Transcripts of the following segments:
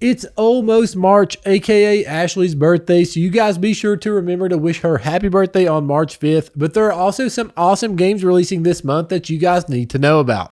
It's almost March, aka Ashley's birthday, so you guys be sure to remember to wish her happy birthday on March 5th, but there are also some awesome games releasing this month that you guys need to know about.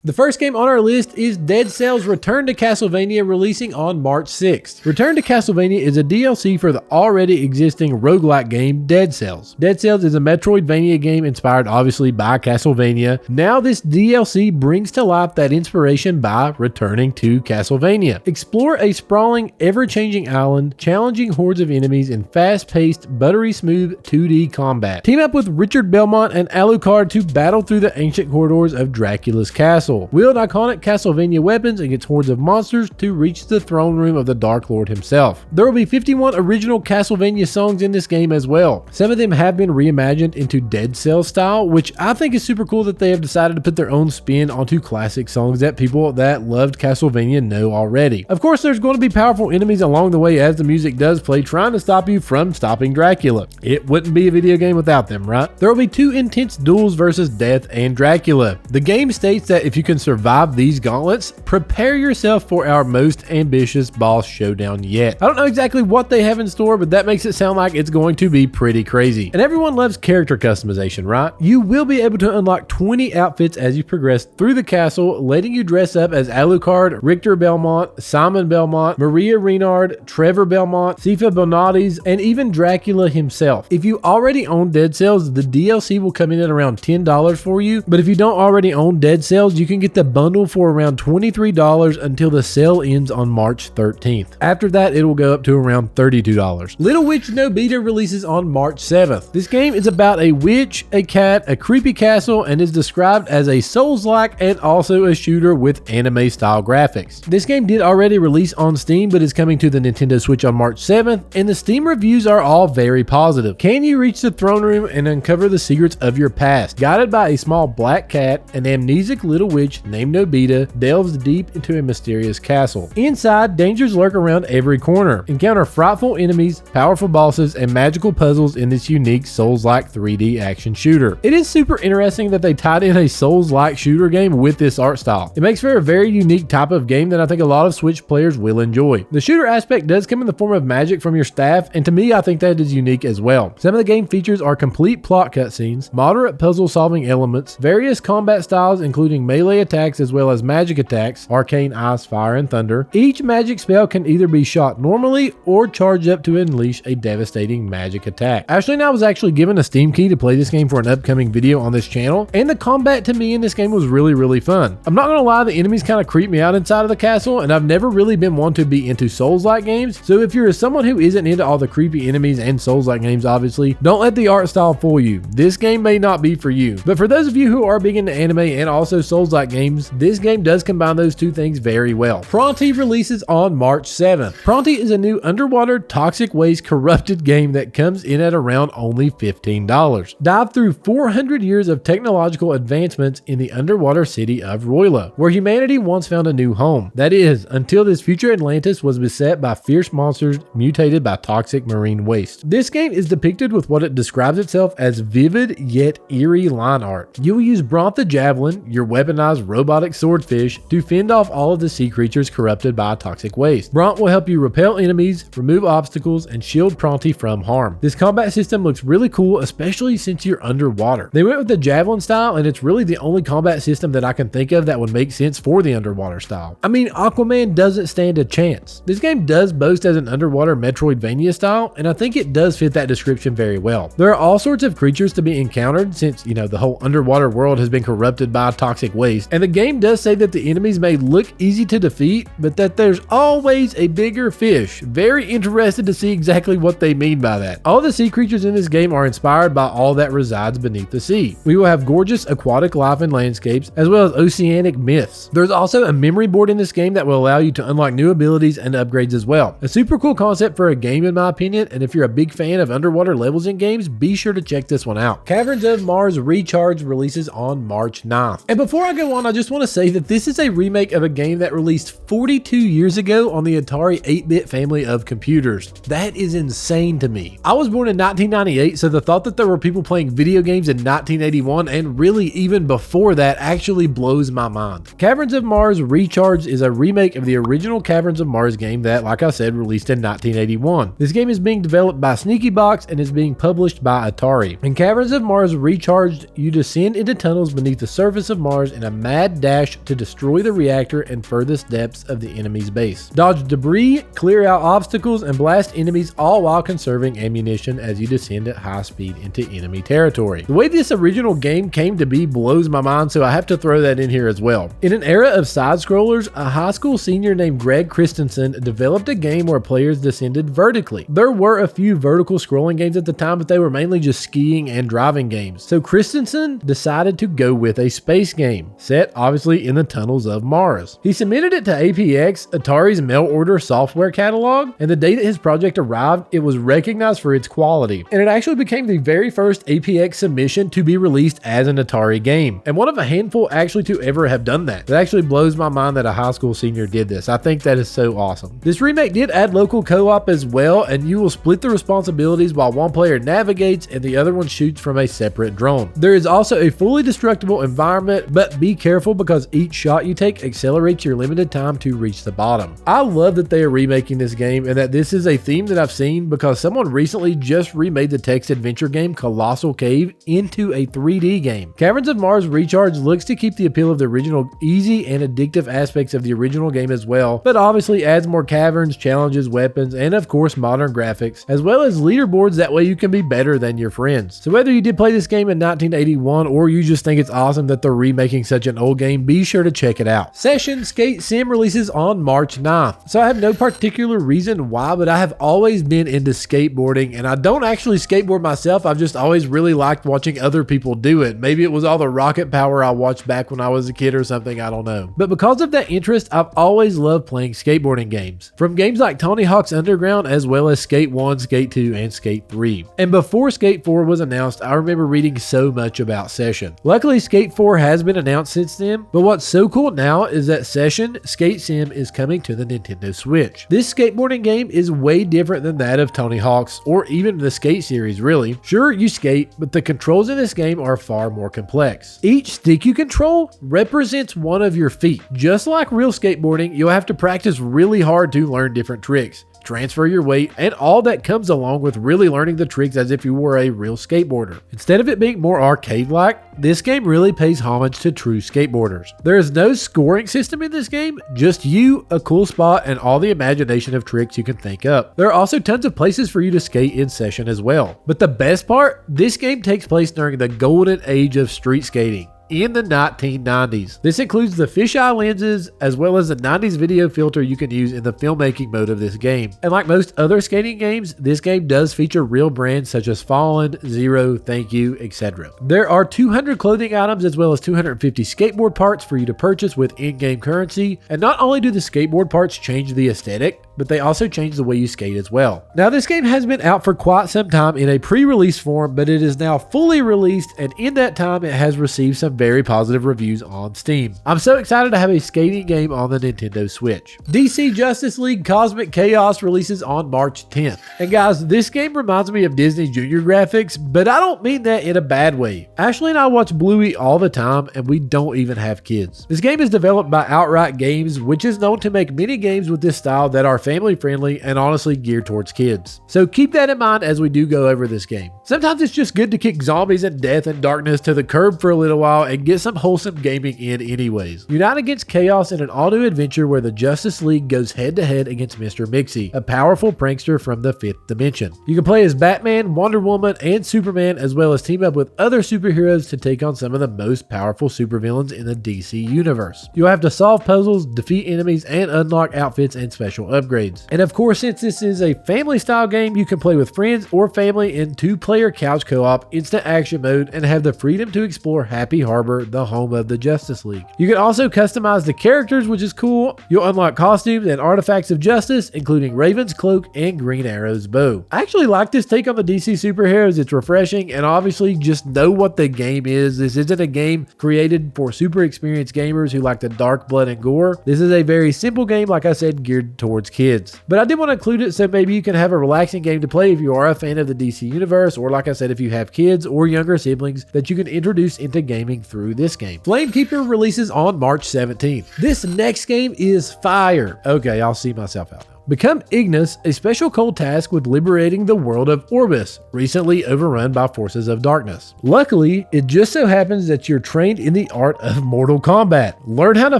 The first game on our list is Dead Cells Return to Castlevania, releasing on March 6th. Return to Castlevania is a DLC for the already existing roguelike game Dead Cells. Dead Cells is a Metroidvania game inspired obviously by Castlevania. Now this DLC brings to life that inspiration by returning to Castlevania. Explore a sprawling, ever-changing island, challenging hordes of enemies in fast-paced, buttery smooth 2D combat. Team up with Richard Belmont and Alucard to battle through the ancient corridors of Dracula's castle. Wield iconic Castlevania weapons against hordes of monsters to reach the throne room of the Dark Lord himself. There will be 51 original Castlevania songs in this game as well. Some of them have been reimagined into Dead Cells style, which I think is super cool that they have decided to put their own spin onto classic songs that people that loved Castlevania know already. Of course, there's going to be powerful enemies along the way as the music does play, trying to stop you from stopping Dracula. It wouldn't be a video game without them, right? There will be 2 intense duels versus Death and Dracula. The game states that if you can survive these gauntlets, prepare yourself for our most ambitious boss showdown yet. I don't know exactly what they have in store, but that makes it sound like it's going to be pretty crazy. And everyone loves character customization, right? You will be able to unlock 20 outfits as you progress through the castle, letting you dress up as Alucard, Richter Belmont, Simon Belmont, Maria Renard, Trevor Belmont, Sifa Bonatis, and even Dracula himself. If you already own Dead Cells, the DLC will come in at around $10 for you, but if you don't already own Dead Cells, you can get the bundle for around $23 until the sale ends on March 13th. After that, it will go up to around $32. Little Witch Nobeta releases on March 7th. This game is about a witch, a cat, a creepy castle, and is described as a Souls-like and also a shooter with anime-style graphics. This game did already release on Steam, but is coming to the Nintendo Switch on March 7th, and the Steam reviews are all very positive. Can you reach the throne room and uncover the secrets of your past? Guided by a small black cat, an amnesic little witch named Nobeta delves deep into a mysterious castle. Inside, dangers lurk around every corner. Encounter frightful enemies, powerful bosses, and magical puzzles in this unique Souls-like 3D action shooter. It is super interesting that they tied in a Souls-like shooter game with this art style. It makes for a very unique type of game that I think a lot of Switch players will enjoy. The shooter aspect does come in the form of magic from your staff, and to me I think that is unique as well. Some of the game features are complete plot cutscenes, moderate puzzle solving elements, various combat styles including melee attacks as well as magic attacks, arcane, ice, fire, and thunder. Each magic spell can either be shot normally or charge up to unleash a devastating magic attack. Ashley and I was actually given a Steam key to play this game for an upcoming video on this channel, and the combat to me in this game was really fun. I'm not gonna lie, the enemies kind of creep me out inside of the castle, and I've never really been one to be into Souls-like games, so if you're someone who isn't into all the creepy enemies and Souls-like games obviously, don't let the art style fool you. This game may not be for you, but for those of you who are big into anime and also Souls-like games, this game does combine those two things very well. Pronty releases on March 7th. Pronty is a new underwater toxic waste corrupted game that comes in at around only $15. Dive through 400 years of technological advancements in the underwater city of Roila, where humanity once found a new home. That is, until this future Atlantis was beset by fierce monsters mutated by toxic marine waste. This game is depicted with what it describes itself as vivid yet eerie line art. You will use Bront the Javelin, your weaponized robotic swordfish, to fend off all of the sea creatures corrupted by toxic waste. Bront will help you repel enemies, remove obstacles, and shield Pronty from harm. This combat system looks really cool, especially since you're underwater. They went with the Javelin style, and it's really the only combat system that I can think of that would make sense for the underwater style. I mean, Aquaman doesn't stand a chance. This game does boast as an underwater Metroidvania style, and I think it does fit that description very well. There are all sorts of creatures to be encountered since, the whole underwater world has been corrupted by toxic waste, and the game does say that the enemies may look easy to defeat, but that there's always a bigger fish. Very interested to see exactly what they mean by that. All the sea creatures in this game are inspired by all that resides beneath the sea. We will have gorgeous aquatic life and landscapes, as well as oceanic myths. There's also a memory board in this game that will allow you to unlock new abilities and upgrades as well. A super cool concept for a game in my opinion, and if you're a big fan of underwater levels in games, be sure to check this one out. Caverns of Mars Recharge releases on March 9th. And before I go go on, I just want to say that this is a remake of a game that released 42 years ago on the Atari 8-bit family of computers. That is insane to me. I was born in 1998, so the thought that there were people playing video games in 1981 and really even before that actually blows my mind. Caverns of Mars Recharged is a remake of the original Caverns of Mars game that, like I said, released in 1981. This game is being developed by Sneaky Box and is being published by Atari. In Caverns of Mars Recharged, you descend into tunnels beneath the surface of Mars in a mad dash to destroy the reactor and furthest depths of the enemy's base. Dodge debris, clear out obstacles, and blast enemies, all while conserving ammunition as you descend at high speed into enemy territory. The way this original game came to be blows my mind, so I have to throw that in here as well. In an era of side-scrollers, a high school senior named Greg Christensen developed a game where players descended vertically. There were a few vertical scrolling games at the time, but they were mainly just skiing and driving games. So Christensen decided to go with a space game, set obviously in the tunnels of Mars. He submitted it to APX, Atari's mail order software catalog, and the day that his project arrived, it was recognized for its quality. And it actually became the very first APX submission to be released as an Atari game, and one of a handful actually to ever have done that. It actually blows my mind that a high school senior did this. I think that is so awesome. This remake did add local co-op as well, and you will split the responsibilities while one player navigates and the other one shoots from a separate drone. There is also a fully destructible environment, but be careful because each shot you take accelerates your limited time to reach the bottom. I love that they are remaking this game and that this is a theme that I've seen because someone recently just remade the text adventure game Colossal Cave into a 3D game. Caverns of Mars Recharged looks to keep the appeal of the original easy and addictive aspects of the original game as well, but obviously adds more caverns, challenges, weapons, and of course modern graphics, as well as leaderboards. That way you can be better than your friends. So whether you did play this game in 1981 or you just think it's awesome that they're remaking such an old game, be sure to check it out. Session Skate Sim releases on March 9th. So I have no particular reason why, but I have always been into skateboarding, and I don't actually skateboard myself. I've just always really liked watching other people do it. Maybe it was all the rocket power I watched back when I was a kid or something, I don't know. But because of that interest, I've always loved playing skateboarding games. From games like Tony Hawk's Underground, as well as Skate 1, Skate 2, and Skate 3. And before Skate 4 was announced, I remember reading so much about Session. Luckily, Skate 4 has been announced since then, but what's so cool now is that Session Skate Sim is coming to the Nintendo Switch. This skateboarding game is way different than that of Tony Hawk's, or even the Skate series really. Sure, you skate, but the controls in this game are far more complex. Each stick you control represents one of your feet. Just like real skateboarding, you'll have to practice really hard to learn different tricks, transfer your weight, and all that comes along with really learning the tricks as if you were a real skateboarder. Instead of it being more arcade-like, this game really pays homage to true skateboarders. There is no scoring system in this game, just you, a cool spot, and all the imagination of tricks you can think up. There are also tons of places for you to skate in Session as well. But the best part, this game takes place during the golden age of street skating in the 1990s. This includes the fisheye lenses as well as the 90s video filter you can use in the filmmaking mode of this game. And like most other skating games, this game does feature real brands such as Fallen, Zero, Thank You, etc. There are 200 clothing items as well as 250 skateboard parts for you to purchase with in-game currency. And not only do the skateboard parts change the aesthetic, but they also change the way you skate as well. Now, this game has been out for quite some time in a pre-release form, but it is now fully released, and in that time it has received some very positive reviews on Steam. I'm so excited to have a skating game on the Nintendo Switch. DC Justice League Cosmic Chaos releases on March 10th. And guys, this game reminds me of Disney Junior graphics, but I don't mean that in a bad way. Ashley and I watch Bluey all the time, and we don't even have kids. This game is developed by Outright Games, which is known to make many games with this style that are family friendly and honestly geared towards kids. So keep that in mind as we do go over this game. Sometimes it's just good to kick zombies and death and darkness to the curb for a little while and get some wholesome gaming in anyways. Unite against chaos in an all-new adventure where the Justice League goes head-to-head against Mr. Mixie, a powerful prankster from the 5th dimension. You can play as Batman, Wonder Woman, and Superman, as well as team up with other superheroes to take on some of the most powerful supervillains in the DC universe. You'll have to solve puzzles, defeat enemies, and unlock outfits and special upgrades. upgrades. And of course, since this is a family style game, you can play with friends or family in 2-player couch co-op, instant action mode, and have the freedom to explore Happy Harbor, the home of the Justice League. You can also customize the characters, which is cool. You'll unlock costumes and artifacts of justice, including Raven's cloak and Green Arrow's bow. I actually like this take on the DC superheroes. It's refreshing, and obviously just know what the game is. This isn't a game created for super experienced gamers who like the dark blood and gore. This is a very simple game, like I said, geared towards kids. But I did want to include it so maybe you can have a relaxing game to play if you are a fan of the DC universe, or like I said, if you have kids or younger siblings that you can introduce into gaming through this game. Flamekeeper releases on March 17th. This next game is fire. Okay, I'll see myself out. Become Ignis, a special cold task with liberating the world of Orbis, recently overrun by forces of darkness. Luckily, it just so happens that you're trained in the art of Mortal Kombat. Learn how to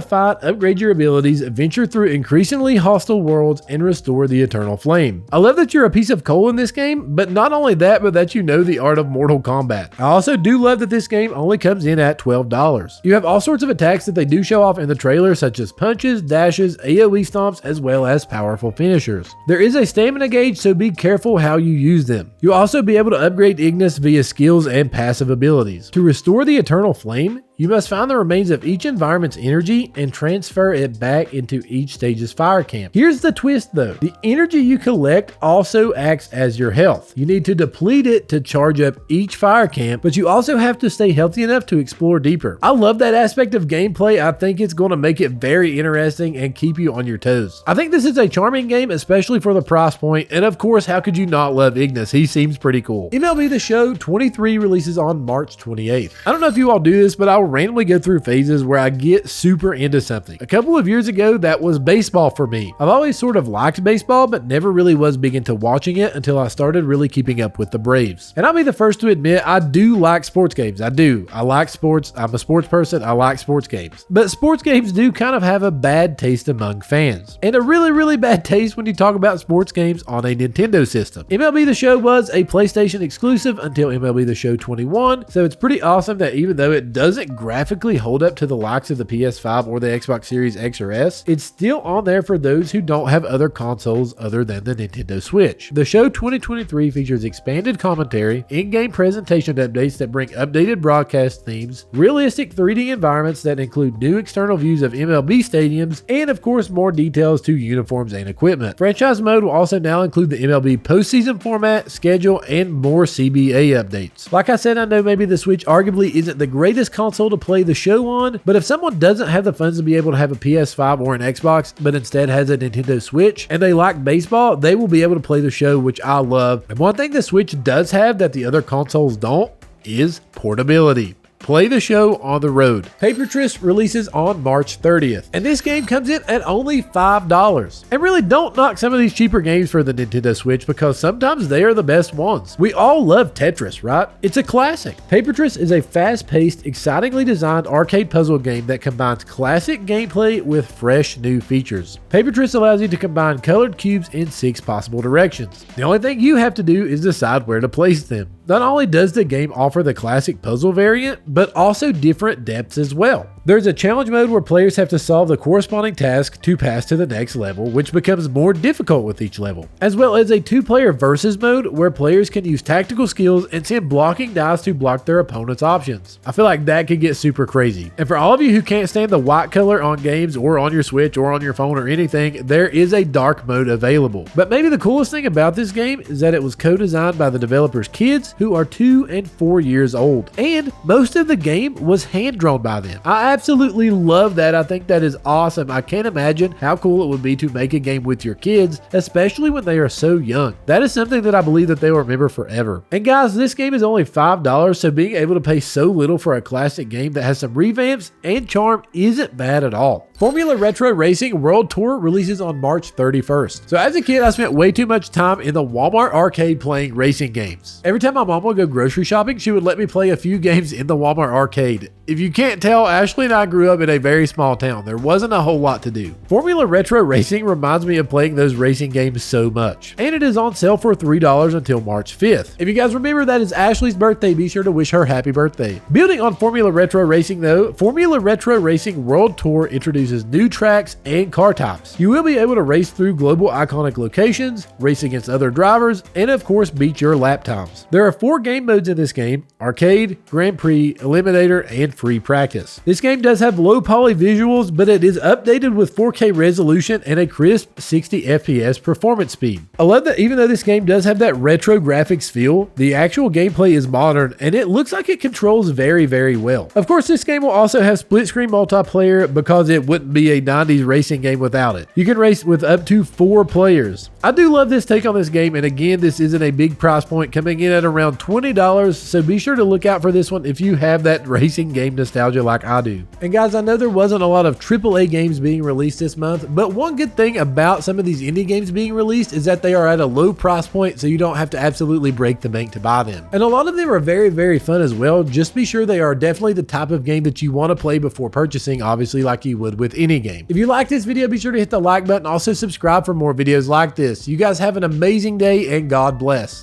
fight, upgrade your abilities, venture through increasingly hostile worlds, and restore the eternal flame. I love that you're a piece of coal in this game, but not only that, but that you know the art of Mortal Kombat. I also do love that this game only comes in at $12. You have all sorts of attacks that they do show off in the trailer, such as punches, dashes, AoE stomps, as well as powerful finishers. There is a stamina gauge, so be careful how you use them. You'll also be able to upgrade Ignis via skills and passive abilities. To restore the eternal flame, you must find the remains of each environment's energy and transfer it back into each stage's fire camp. Here's the twist though. The energy you collect also acts as your health. You need to deplete it to charge up each fire camp, but you also have to stay healthy enough to explore deeper. I love that aspect of gameplay. I think it's going to make it very interesting and keep you on your toes. I think this is a charming game, especially for the price point, and of course, how could you not love Ignis? He seems pretty cool. MLB The Show 23 releases on March 28th. I don't know if you all do this, but I'll randomly go through phases where I get super into something. A couple of years ago, that was baseball for me. I've always sort of liked baseball, but never really was big into watching it until I started really keeping up with the Braves. And I'll be the first to admit, I do like sports games. I do. I like sports. I'm a sports person. I like sports games. But sports games do kind of have a bad taste among fans. And a really, really bad taste when you talk about sports games on a Nintendo system. MLB The Show was a PlayStation exclusive until MLB The Show 21, so it's pretty awesome that even though it doesn't graphically hold up to the likes of the PS5 or the Xbox Series X or S, it's still on there for those who don't have other consoles other than the Nintendo Switch. The Show 2023 features expanded commentary, in-game presentation updates that bring updated broadcast themes, realistic 3D environments that include new external views of MLB stadiums, and of course more details to uniforms and equipment. Franchise mode will also now include the MLB postseason format, schedule, and more CBA updates. Like I said, I know maybe the Switch arguably isn't the greatest console to play the show on, but if someone doesn't have the funds to be able to have a PS5 or an Xbox, but instead has a Nintendo Switch, and they like baseball, they will be able to play the show, which I love. And one thing the Switch does have that the other consoles don't is portability. Play the show on the road. Papertris releases on March 30th, and this game comes in at only $5. And really don't knock some of these cheaper games for the Nintendo Switch because sometimes they are the best ones. We all love Tetris, right? It's a classic. Papertris is a fast-paced, excitingly designed arcade puzzle game that combines classic gameplay with fresh new features. Papertris allows you to combine colored cubes in 6 possible directions. The only thing you have to do is decide where to place them. Not only does the game offer the classic puzzle variant, but also different depths as well. There's a challenge mode where players have to solve the corresponding task to pass to the next level, which becomes more difficult with each level, as well as a 2-player versus mode where players can use tactical skills and send blocking dice to block their opponent's options. I feel like that could get super crazy. And for all of you who can't stand the white color on games or on your Switch or on your phone or anything, there is a dark mode available. But maybe the coolest thing about this game is that it was co-designed by the developer's kids, who are 2 and 4 years old, and most of the game was hand-drawn by them. I absolutely love that. I think that is awesome. I can't imagine how cool it would be to make a game with your kids, especially when they are so young. That is something that I believe that they will remember forever. And guys, this game is only $5, so being able to pay so little for a classic game that has some revamps and charm isn't bad at all. Formula Retro Racing World Tour releases on March 31st. So as a kid, I spent way too much time in the Walmart arcade playing racing games. Every time my mom would go grocery shopping, she would let me play a few games in the Walmart arcade. If you can't tell, Ashley Ashley and I grew up in a very small town. There wasn't a whole lot to do. Formula Retro Racing reminds me of playing those racing games so much. And it is on sale for $3 until March 5th. If you guys remember, that is Ashley's birthday. Be sure to wish her happy birthday. Building on Formula Retro Racing though, Formula Retro Racing World Tour introduces new tracks and car types. You will be able to race through global iconic locations, race against other drivers, and of course beat your lap times. There are 4 game modes in this game: Arcade, Grand Prix, Eliminator, and Free Practice. This game does have low poly visuals, but it is updated with 4K resolution and a crisp 60 FPS performance speed. I love that even though this game does have that retro graphics feel, the actual gameplay is modern and it looks like it controls very, very well. Of course, this game will also have split screen multiplayer because it wouldn't be a 90s racing game without it. You can race with up to 4 players. I do love this take on this game, and again, this isn't a big price point, coming in at around $20, so be sure to look out for this one if you have that racing game nostalgia like I do. And guys, I know there wasn't a lot of AAA games being released this month, but one good thing about some of these indie games being released is that they are at a low price point, so you don't have to absolutely break the bank to buy them. And a lot of them are very, very fun as well. Just be sure they are definitely the type of game that you want to play before purchasing, obviously like you would with any game. If you like this video, be sure to hit the like button. Also subscribe for more videos like this. You guys have an amazing day and God bless.